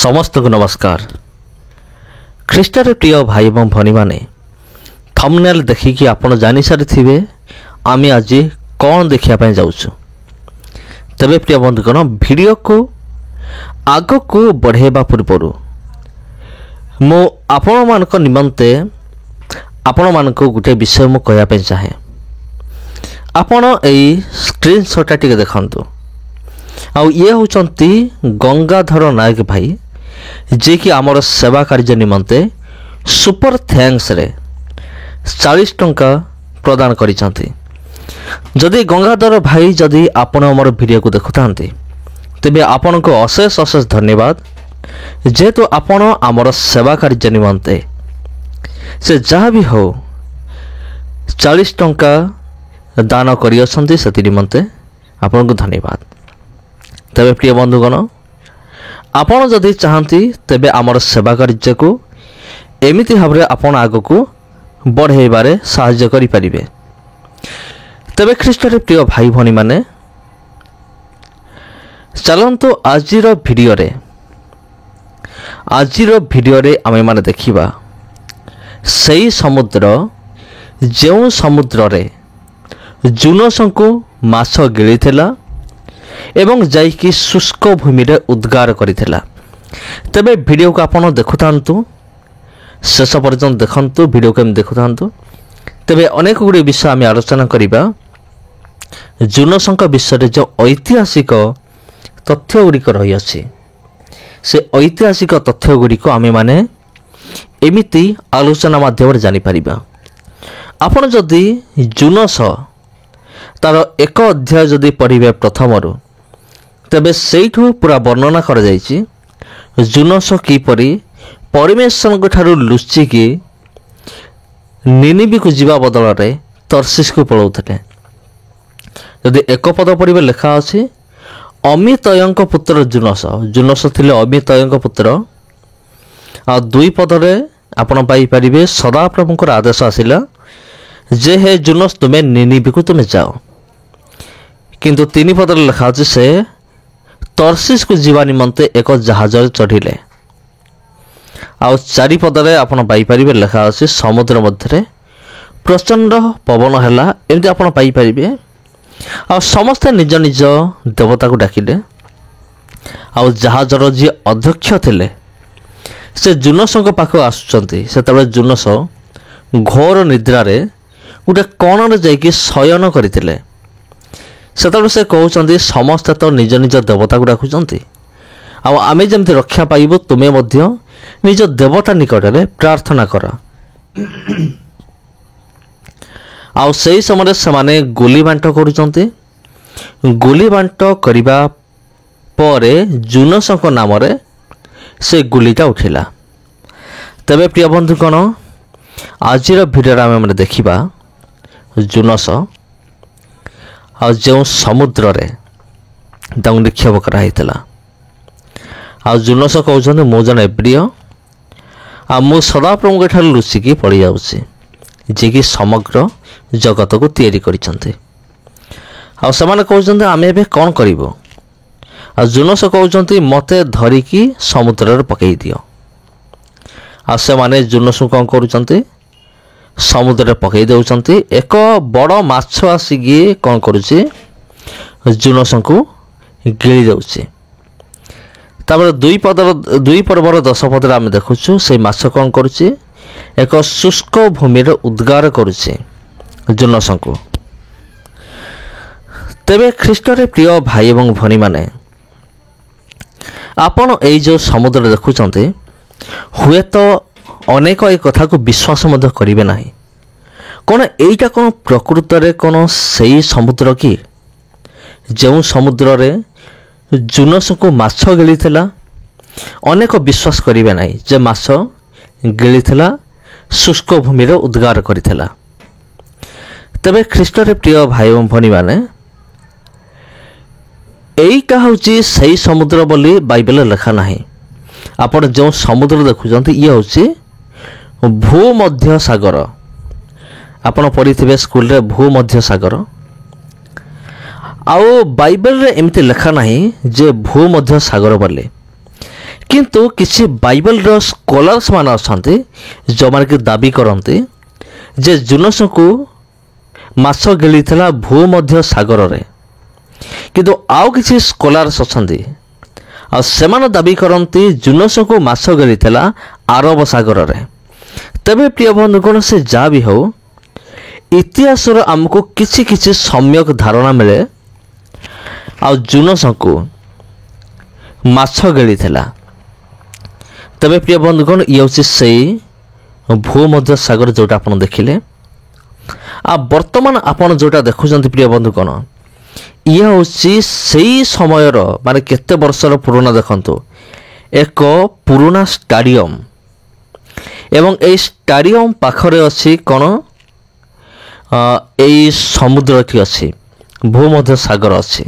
समस्त को नमस्कार। ख्रीष्टर प्रिय भाई एवं भनी माने थंबनेल देखिकी आपण जानि सारी थिबे आमी आज कौन देखिया पय जाउछु। तबे प्रिय बंधुगण वीडियो को आगो को बढ़ेबा पूर्व मो आपण मानक निमंते आपण मानक गोटे विषय मु कहया पय चाहे। आपण एई स्क्रीनशॉट टिके देखंतु। आउ ये होचंती गंगाधर नायक भाई जे कि आमर सेवा कार्य निमंते सुपर थैंक्स रे 40 टंका प्रदान करिसंती। जदि गंगाधर भाई जदि आपण हमर वीडियो को देखुतांती तेबे आपण को अशेष अशेष धन्यवाद। जेहेतु आपण आमर सेवा कार्य निमंते से जहाँ भी हो 40 टंका दान करियसंती से निमंते आपण को धन्यवाद। तबे प्रिय बंधुगण आपण जदि चाहती तेबे आमर सेवा कार्य को एमिति भाव आपण आग को बढ़ेबारे साहाय्य करि परिबे। तबे ख्रीष्टर प्रिय भाई भनी माने चलंतु आजिर वीडियो रे आमे माने देखिबा सही समुद्र जेउ समुद्र रे जुनसंकु माछ गिळिथिला एवं जाइकी शुष्क भूमि रे उद्गार करिथिला। तबे वीडियो को आपण देखुथांतु शेष पर्यंत देखंतु वीडियो को देखुथांतु। तबे अनेक गुडी विषय आम आलोचना करिबा जुनसंक विषय रे जो ऐतिहासिक तथ्य गुड़िक रही अछि से ऐतिहासिक तथ्य गुड़िक आमे माने एमिति आलोचना माध्यम रे जानि परिबा। आपण जदि जुनस तार एक अध्याय जदि पढ़िबे प्रथमरु तबे सेठू पूरा वर्णना कर जाइछि जुनस किपरि परमेश्वर ठारू लुचिकी निनिबी को जीवा बदल रे तर्शीस को पळौथले। यदि एक पद पढ़िबे लेखा अछि अमितयंक पुत्र जुनस। जुनस थिले अमितयंक पुत्र। आ दुई पद रे आपण पाई परिबे सदा प्रभुकर आदेश आसिला जे हे जुनस तुमे निनिबी को तुमे जाओ। किंतु तीन पद रे लेखा अछि से तर्शीस को जीवा निमंते एक जहाज चढ़िले। आउ चारि पद रे आपण पाई परिबे लेखा अछि समुद्र मध्य प्रचंड पवन हैला एमती आपण पाई परिबे। आ समस्त निज निज देवता को डाकिले। आउ जहाजर जी अध्यक्ष थिले से जुनसंक पाख आसुचंती। सेतबे जुनस घोर निद्रा रे गोटे कोण रे जाइकी शयन करथिले। सेतबे से कहउचंती समस्त तो निज निज देवता को डाकुचंती। आउ आमे जेमति रक्षा पाइबो तुमे मध्य निज देवता निकट रे प्रार्थना कर। आउ सही समय से माने गोली बांट करुचंती। गोली बांट करिबा परे जुनसंक नाम रे से गुलीटा उठिला। तबे प्रिय बंधुगण आजिर वीडियो आमे माने देखिबा जुनस आ जो समुद्र रे दंग निक्षेप कराइतला। आ जुनस कहउछन मो जने प्रिय आ मो सदा प्रभु ठार लुचिकी पड़ी जाउछि जे कि समग्र जगत को तैयारी करिसंते। आ समान कहउछन आमे बे कोन करिवो। आ जुनस कहउछन मते धरिकी समुद्र रे पकई दियो। आ से माने जुनस कोन करूछंती समुद्र पकई देउछंती। एक बड़ माछ आसिकी कोन करूछि जुनस को गिळि देउछि। तापर दुई पर्वर 10 पद आम देखुछु से माछ कोन करूछि एक शुष्क भूमि रे उद्गार करूछि जुनस को। तेबे ख्रीष्टर प्रिय भाई एवं भनी माने आपण एई जो समुद्र देखुचंती हुए तो अनेक ए कथा को विश्वास मध्य करिवे नाही। कोन एईटा कोन प्रकृत रे कोन सेई समुद्र की जो समुद्र रे जुनस को माछ गिळिथिला। अनेक विश्वास करिवे नाही जे माछ गिळिथिला शुष्क भूमि रे उद्गार करिथिला। तबे ख्रीष्टर प्रिय भाई एवं भनी माने एईटा होची सेई समुद्र बोली बाइबल लिखा नाही। आपण जो समुद्र देखुचंती ये होची भूमध्य सागर। आपण पढ़िथिबे स्कूल रे भूमध्य सागर। आउ बाइबल रे एमती लिखा नाही जे भूमध्य सागर बोली କିନ୍ତୁ କିଛି ବାଇବେଲର ସ୍କଲାର୍ସ ମାନେ ଅଛନ୍ତି ଯେଉଁମାନେ କି ଦାବି କରନ୍ତି ଯେ ଜୁନୋସକୁ ମାଛ ଗିଳିଥିଲା ଭୂମଧ୍ୟ ସାଗରରେ। କିନ୍ତୁ ଆଉ କିଛି ସ୍କଲାର୍ସ ଅଛନ୍ତି ଆଉ ସେମାନେ ଦାବି କରନ୍ତି ଜୁନୋସକୁ ମାଛ ଗିଳିଥିଲା ଆରବ ସାଗରରେ। ତେବେ ପ୍ରିୟ ବନ୍ଧୁଗଣ, ସେ ଯାହା ବି ହେଉ, ଇତିହାସର ଆମକୁ କିଛି କିଛି ସମ୍ୟକ ଧାରଣା ମିଳେ ଆଉ ଜୁନୋସକୁ ମାଛ ଗିଳିଥିଲା। ତେବେ ପ୍ରିୟ ବନ୍ଧୁଗଣ, ଇଏ ହେଉଛି ସେଇ ଭୂମଧ୍ୟ ସାଗର ଯେଉଁଟା ଆପଣ ଦେଖିଲେ। ଆଉ ବର୍ତ୍ତମାନ ଆପଣ ଯେଉଁଟା ଦେଖୁଛନ୍ତି ପ୍ରିୟ ବନ୍ଧୁଗଣ, ଇଏ ହେଉଛି ସେଇ ସମୟର, ମାନେ କେତେ ବର୍ଷର ପୁରୁଣା ଦେଖନ୍ତୁ, ଏକ ପୁରୁଣା ଷ୍ଟାଡ଼ିୟମ୍। ଏବଂ ଏଇ ଷ୍ଟାଡ଼ିୟମ୍ ପାଖରେ ଅଛି କ'ଣ, ଏଇ ସମୁଦ୍ରଟି ଅଛି, ଭୂମଧ୍ୟ ସାଗର ଅଛି।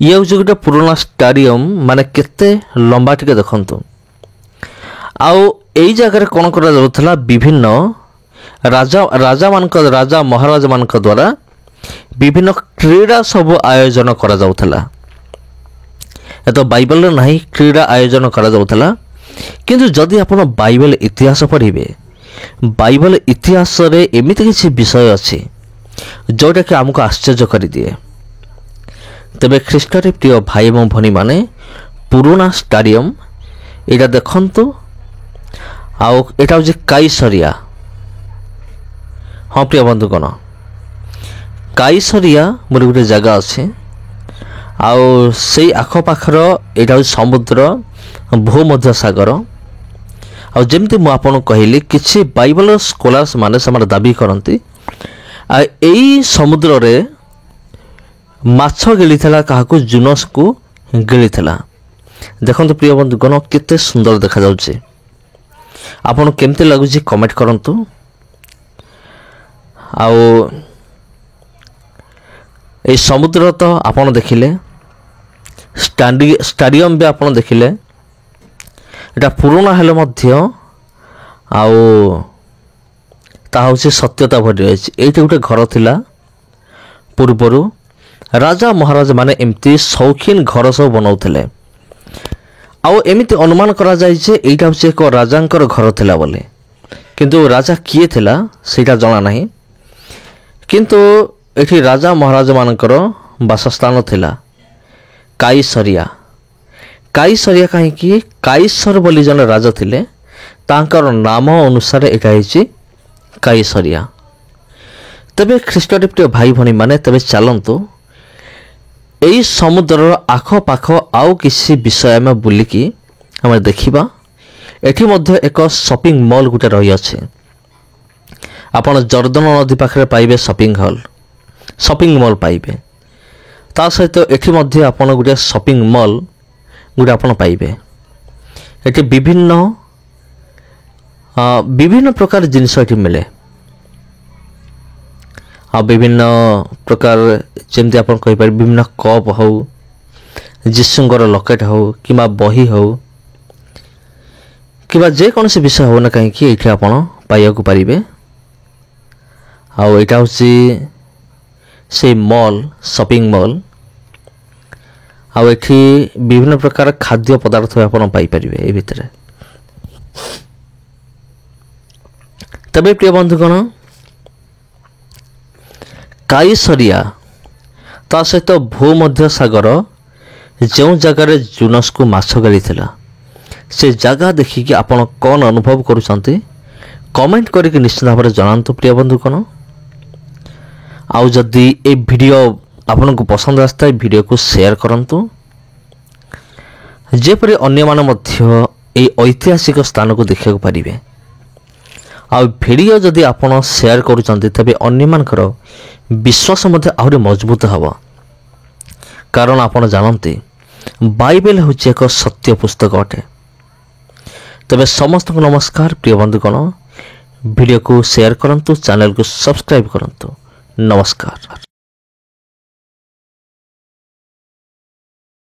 ଇଏ ହେଉଛି ଗୋଟେ ପୁରୁଣା ଷ୍ଟାଡ଼ିୟମ୍, ମାନେ କେତେ ଲମ୍ବା ଟିକେ ଦେଖନ୍ତୁ। ଆଉ ଏଇ ଜାଗାରେ କ'ଣ କରାଯାଉଥିଲା, ବିଭିନ୍ନ ରାଜା ମହାରାଜାମାନଙ୍କ ଦ୍ୱାରା ବିଭିନ୍ନ କ୍ରୀଡ଼ା ସବୁ ଆୟୋଜନ କରାଯାଉଥିଲା। ଏତ ବାଇବେଲରେ ନାହିଁ କ୍ରୀଡ଼ା ଆୟୋଜନ କରାଯାଉଥିଲା। କିନ୍ତୁ ଯଦି ଆପଣ ବାଇବେଲ ଇତିହାସ ପଢ଼ିବେ, ବାଇବେଲ ଇତିହାସରେ ଏମିତି କିଛି ବିଷୟ ଅଛି ଯେଉଁଟାକି ଆମକୁ ଆଶ୍ଚର୍ଯ୍ୟ କରିଦିଏ। ତେବେ ଖ୍ରୀଷ୍ଟରେ ପ୍ରିୟ ଭାଇ ଏବଂ ଭଉଣୀମାନେ, ପୁରୁଣା ଷ୍ଟାଡ଼ିୟମ୍ ଏଇଟା ଦେଖନ୍ତୁ। ଆଉ ଏଇଟା ହେଉଛି କାଇସରିଆ। ହଁ ପ୍ରିୟ ବନ୍ଧୁଗଣ, କାଇସରିଆ ବୋଲି ଗୋଟେ ଜାଗା ଅଛି। ଆଉ ସେଇ ଆଖପାଖର ଏଇଟା ହେଉଛି ସମୁଦ୍ର, ଭୂମଧ୍ୟ ସାଗର। ଆଉ ଯେମିତି ମୁଁ ଆପଣଙ୍କୁ କହିଲି, କିଛି ବାଇବେଲ ସ୍କଲାର୍ସ ମାନେ ସେମାନେ ଦାବି କରନ୍ତି ଆଉ ଏଇ ସମୁଦ୍ରରେ ମାଛ ଗିଳିଥିଲା କାହାକୁ, ଜୁନୋସକୁ ଗିଳିଥିଲା। ଦେଖନ୍ତୁ ପ୍ରିୟ ବନ୍ଧୁଗଣ, କେତେ ସୁନ୍ଦର ଦେଖାଯାଉଛି। ଆପଣ କେମିତି ଲାଗୁଛି କମେଣ୍ଟ କରନ୍ତୁ। ଆଉ এই ସମୁଦ୍ର ତ ଆପଣ ଦେଖିଲେ, ଷ୍ଟାଡ଼ିୟମ୍ ବି ଆପଣ ଦେଖିଲେ। এটা ପୁରୁଣା ହେଲେ ମଧ୍ୟ ଆଉ ତାହା ହେଉଛି ସତ୍ୟତା ଭରି ରହିଛି। ଏଇଠି ଗୋଟେ ଘର ଥିଲା ପୂର୍ବରୁ। ରାଜା ମହାରାଜା ମାନେ ଏମିତି ସୌଖିନ ଘର ସବୁ ବନାଉଥିଲେ। ଆଉ ଏମିତି ଅନୁମାନ କରାଯାଏ ଯେ ଏଇଟା ହେଉଛି ଏକ ରାଜାଙ୍କର ଘର ଥିଲା ବୋଲି। କିନ୍ତୁ ରାଜା କିଏ ଥିଲା ସେଇଟା ଜଣା ନାହିଁ। କିନ୍ତୁ ଏଠି ରାଜା ମହାରାଜାମାନଙ୍କର ବାସସ୍ଥାନ ଥିଲା କାଇସରିଆ। କାଇସରିଆ କାହିଁକି? କାଇସର ବୋଲି ଜଣେ ରାଜା ଥିଲେ, ତାଙ୍କର ନାମ ଅନୁସାରେ ଏଇଟା ହେଇଛି କାଇସରିଆ। ତେବେ ଖ୍ରୀଷ୍ଟରେ ପ୍ରିୟ ଭାଇ ଭଉଣୀମାନେ, ତେବେ ଚାଲନ୍ତୁ ଏହି ସମୁଦ୍ରର ଆଖପାଖ ଆଉ କିଛି ବିଷୟ ଆମେ ବୁଲିକି ଆମେ ଦେଖିବା। ଏଠି ମଧ୍ୟ ଏକ ସପିଂ ମଲ୍ ଗୋଟେ ରହିଅଛି। ଆପଣ ଜର୍ଦ୍ଦନ ନଦୀ ପାଖରେ ପାଇବେ ସପିଂ ମଲ୍ ପାଇବେ। ତା ସହିତ ଏଠି ମଧ୍ୟ ଆପଣ ଗୋଟେ ସପିଂ ମଲ୍ ଗୋଟେ ଆପଣ ପାଇବେ। ଏଠି ବିଭିନ୍ନ ପ୍ରକାର ଜିନିଷ ଏଠି ମିଳେ। ଆଉ ବିଭିନ୍ନ ପ୍ରକାର, ଯେମିତି ଆପଣ କହିପାରିବେ, ବିଭିନ୍ନ କପ୍ ହେଉ, ଯୀଶୁଙ୍କର ଲକେଟ୍ ହେଉ, କିମ୍ବା ବହି ହେଉ, କିମ୍ବା ଯେକୌଣସି ବିଷୟ ହେଉ ନା କାହିଁକି ଏଇଠି ଆପଣ ପାଇବାକୁ ପାରିବେ। ଆଉ ଏଇଟା ହେଉଛି ସେଇ ମଲ୍, ସପିଂ ମଲ୍। ଆଉ ଏଠି ବିଭିନ୍ନ ପ୍ରକାର ଖାଦ୍ୟ ପଦାର୍ଥ ଆପଣ ପାଇପାରିବେ ଏ ଭିତରେ। ତେବେ ପ୍ରିୟ ବନ୍ଧୁଗଣ, କାଇସରିଆ ତା ସହିତ ଭୂମଧ୍ୟ ସାଗର, ଯେଉଁ ଜାଗାରେ ଜୁନୋସକୁ ମାଛ ଗିଳିଥିଲା, ସେ ଜାଗା ଦେଖିକି ଆପଣ କ'ଣ ଅନୁଭବ କରୁଛନ୍ତି କମେଣ୍ଟ କରିକି ନିଶ୍ଚିତ ଭାବରେ ଜଣାନ୍ତୁ ପ୍ରିୟ ବନ୍ଧୁଗଣ। ଆଉ ଯଦି ଏ ଭିଡ଼ିଓ ଆପଣଙ୍କୁ ପସନ୍ଦ ଆସିଥାଏ, ଭିଡ଼ିଓକୁ ସେୟାର କରନ୍ତୁ, ଯେପରି ଅନ୍ୟମାନେ ମଧ୍ୟ ଏହି ଐତିହାସିକ ସ୍ଥାନକୁ ଦେଖିବାକୁ ପାରିବେ। ଆଉ ଭିଡ଼ିଓ ଯଦି ଆପଣ ସେୟାର କରୁଛନ୍ତି, ତେବେ ଅନ୍ୟମାନଙ୍କର ବିଶ୍ୱାସ ମଧ୍ୟ ଆହୁରି ମଜବୁତ ହେବ। କାରଣ ଆପଣ ଜାଣନ୍ତି ବାଇବେଲ ହେଉଛି ଏକ ସତ୍ୟ ପୁସ୍ତକ ଅଟେ। ତେବେ ସମସ୍ତଙ୍କୁ ନମସ୍କାର ପ୍ରିୟ ବନ୍ଧୁଗଣ। ଭିଡ଼ିଓକୁ ସେୟାର କରନ୍ତୁ, ଚ୍ୟାନେଲକୁ ସବସ୍କ୍ରାଇବ୍ କରନ୍ତୁ। ନମସ୍କାର।